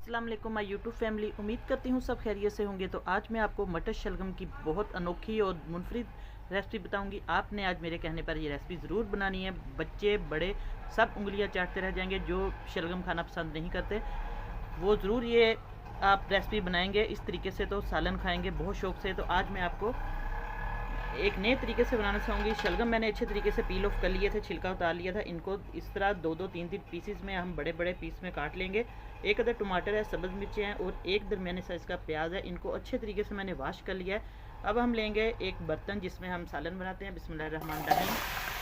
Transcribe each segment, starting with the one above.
अस्सलाम वालेकुम my YouTube family. उम्मीद करती हूँ सब खैरियत से होंगे। तो आज मैं आपको मटर शलगम की बहुत अनोखी और मुनफरिद रेसिपी बताऊंगी। आपने आज मेरे कहने पर ये रेसिपी ज़रूर बनानी है। बच्चे बड़े सब उंगलियां चाटते रह जाएंगे। जो शलगम खाना पसंद नहीं करते वो ज़रूर ये आप रेसिपी बनाएंगे। इस तरीके से तो सालन खाएंगे बहुत शौक़ से। तो आज मैं आपको एक नए तरीके से बनाना चाहूँगी। शलगम मैंने अच्छे तरीके से पील ऑफ कर लिए थे, छिलका उतार लिया था। इनको इस तरह दो दो तीन तीन पीसीस में हम बड़े बड़े पीस में काट लेंगे। एक अदर टमाटर है, सब्ज़ मिर्चें हैं और एक दरमियाने साइज़ का प्याज है। इनको अच्छे तरीके से मैंने वॉश कर लिया है। अब हम लेंगे एक बर्तन जिसमें हम सालन बनाते हैं। बिस्मिल्लाहिर्रहमानिर्रहीम।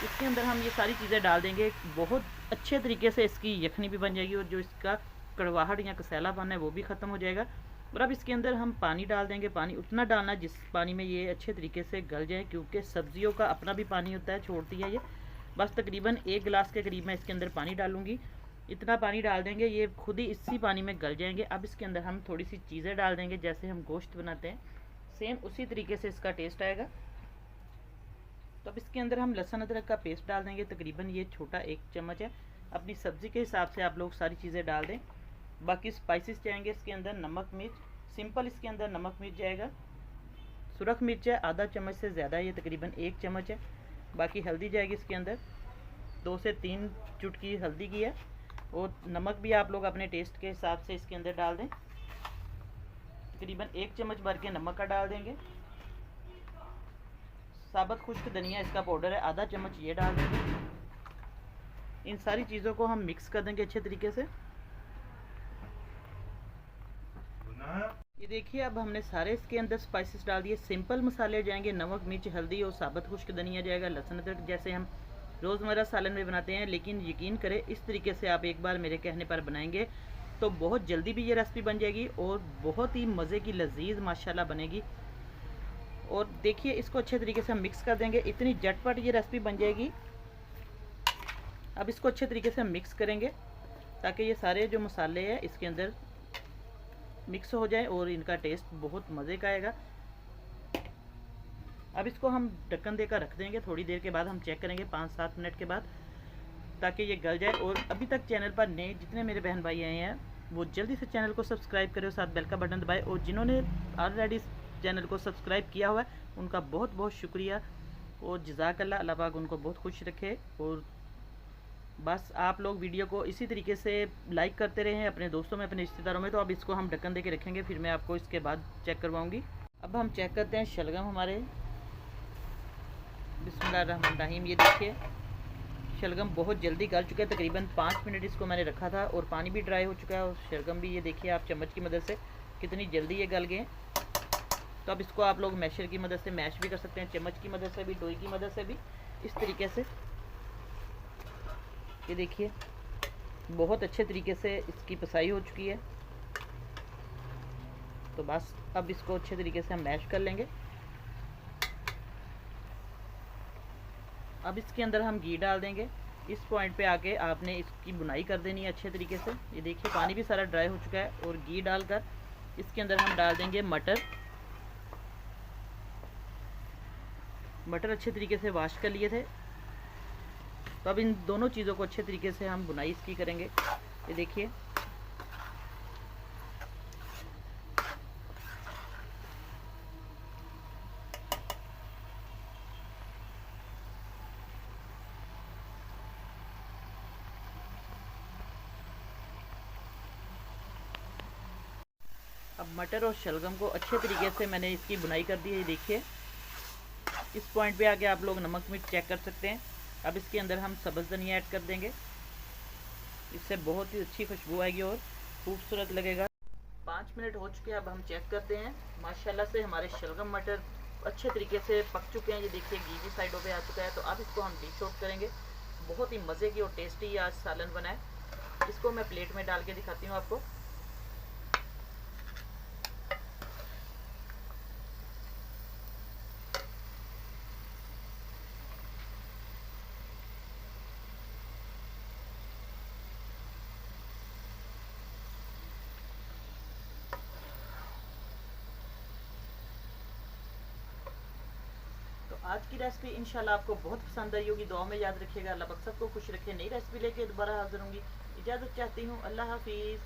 इसके अंदर हम ये सारी चीज़ें डाल देंगे। बहुत अच्छे तरीके से इसकी यखनी भी बन जाएगी और जो इसका कड़वाहट या कसैलापन है वो भी ख़त्म हो जाएगा। और अब इसके अंदर हम पानी डाल देंगे। पानी उतना डालना जिस पानी में ये अच्छे तरीके से गल जाए, क्योंकि सब्जियों का अपना भी पानी होता है, छोड़ती है ये। बस तकरीबन 1 गिलास के करीब मैं इसके अंदर पानी डालूंगी। इतना पानी डाल देंगे, ये खुद ही इसी पानी में गल जाएंगे। अब इसके अंदर हम थोड़ी सी चीज़ें डाल देंगे, जैसे हम गोश्त बनाते हैं सेम उसी तरीके से इसका टेस्ट आएगा। तो अब इसके अंदर हम लहसुन अदरक का पेस्ट डाल देंगे। तकरीबन ये छोटा 1 चम्मच है। अपनी सब्ज़ी के हिसाब से आप लोग सारी चीज़ें डाल दें। बाकी स्पाइसेस जाएंगे इसके अंदर नमक मिर्च, सिंपल इसके अंदर नमक मिर्च जाएगा। सुरख मिर्च है आधा चम्मच से ज़्यादा, ये तकरीबन 1 चम्मच है। बाकी हल्दी जाएगी इसके अंदर 2 से 3 चुटकी हल्दी की है। और नमक भी आप लोग अपने टेस्ट के हिसाब से इसके अंदर डाल दें। तकरीबन 1 चम्मच भर के नमक का डाल देंगे। साबुत खुश्क धनिया इसका पाउडर है आधा चम्मच, ये डाल देंगे। इन सारी चीज़ों को हम मिक्स कर देंगे अच्छे तरीके से। ये देखिए अब हमने सारे इसके अंदर स्पाइसेस डाल दिए। सिंपल मसाले जाएंगे नमक मिर्च हल्दी और साबुत खुश्क धनिया जाएगा, लहसुन अदरक जैसे हम रोज़मर्रा सालन में बनाते हैं। लेकिन यकीन करें इस तरीके से आप एक बार मेरे कहने पर बनाएंगे तो बहुत जल्दी भी ये रेसिपी बन जाएगी और बहुत ही मज़े की लजीज माशाल्लाह बनेगी। और देखिए इसको अच्छे तरीके से हम मिक्स कर देंगे। इतनी झटपट ये रेसिपी बन जाएगी। अब इसको अच्छे तरीके से हम मिक्स करेंगे ताकि ये सारे जो मसाले हैं इसके अंदर मिक्स हो जाए और इनका टेस्ट बहुत मज़े का आएगा। अब इसको हम ढक्कन देकर रख देंगे। थोड़ी देर के बाद हम चेक करेंगे 5-7 मिनट के बाद, ताकि ये गल जाए। और अभी तक चैनल पर नए जितने मेरे बहन भाई आए हैं वो जल्दी से चैनल को सब्सक्राइब करें, साथ बेल का बटन दबाएं। और जिन्होंने ऑलरेडी चैनल को सब्सक्राइब किया हुआ है उनका बहुत बहुत शुक्रिया और जज़ाकल्लाह। अल्लाह पाक उनको बहुत खुश रखे। और बस आप लोग वीडियो को इसी तरीके से लाइक करते रहें अपने दोस्तों में, अपने रिश्तेदारों में। तो अब इसको हम ढक्कन दे के रखेंगे, फिर मैं आपको इसके बाद चेक करवाऊंगी। अब हम चेक करते हैं शलगम हमारे। बिस्मिल्लाहिर्रहमानिर्रहीम। ये देखिए शलगम बहुत जल्दी गल चुका है। तकरीबन 5 मिनट इसको मैंने रखा था और पानी भी ड्राई हो चुका है। और शलगम भी ये देखिए आप चम्मच की मदद से कितनी जल्दी ये गल गए। तो अब इसको आप लोग मैशर की मदद से मैश भी कर सकते हैं, चम्मच की मदद से भी, डोई की मदद से भी, इस तरीके से। ये देखिए बहुत अच्छे तरीके से इसकी पिसाई हो चुकी है। तो बस अब इसको अच्छे तरीके से हम मैश कर लेंगे। अब इसके अंदर हम घी डाल देंगे। इस पॉइंट पे आके आपने इसकी बुनाई कर देनी है अच्छे तरीके से। ये देखिए पानी भी सारा ड्राई हो चुका है। और घी डालकर इसके अंदर हम डाल देंगे मटर। मटर अच्छे तरीके से वॉश कर लिए थे। तो अब इन दोनों चीज़ों को अच्छे तरीके से हम बुनाई इसकी करेंगे। ये देखिए अब मटर और शलगम को अच्छे तरीके से मैंने इसकी बुनाई कर दी है। ये देखिए इस पॉइंट पे आके आप लोग नमक मिर्च चेक कर सकते हैं। अब इसके अंदर हम सब्ज़ धनिया ऐड कर देंगे। इससे बहुत ही अच्छी खुशबू आएगी और खूबसूरत लगेगा। 5 मिनट हो चुके हैं। अब हम चेक करते हैं। माशाल्लाह से हमारे शलगम मटर अच्छे तरीके से पक चुके हैं। ये देखिए घी भी साइडों पे आ चुका है। तो अब इसको हम डिश आउट करेंगे। बहुत ही मज़े की और टेस्टी आज सालन बना है। इसको मैं प्लेट में डाल के दिखाती हूँ आपको। आज की रेसिपी इंशाल्लाह आपको बहुत पसंद आई होगी। दुआ में याद रखिएगा। अल्लाह पाक सबको खुश रखे। नई रेसिपी लेके दोबारा हाजिर होंगी। इजाज़त चाहती हूँ। अल्लाह हाफिज़।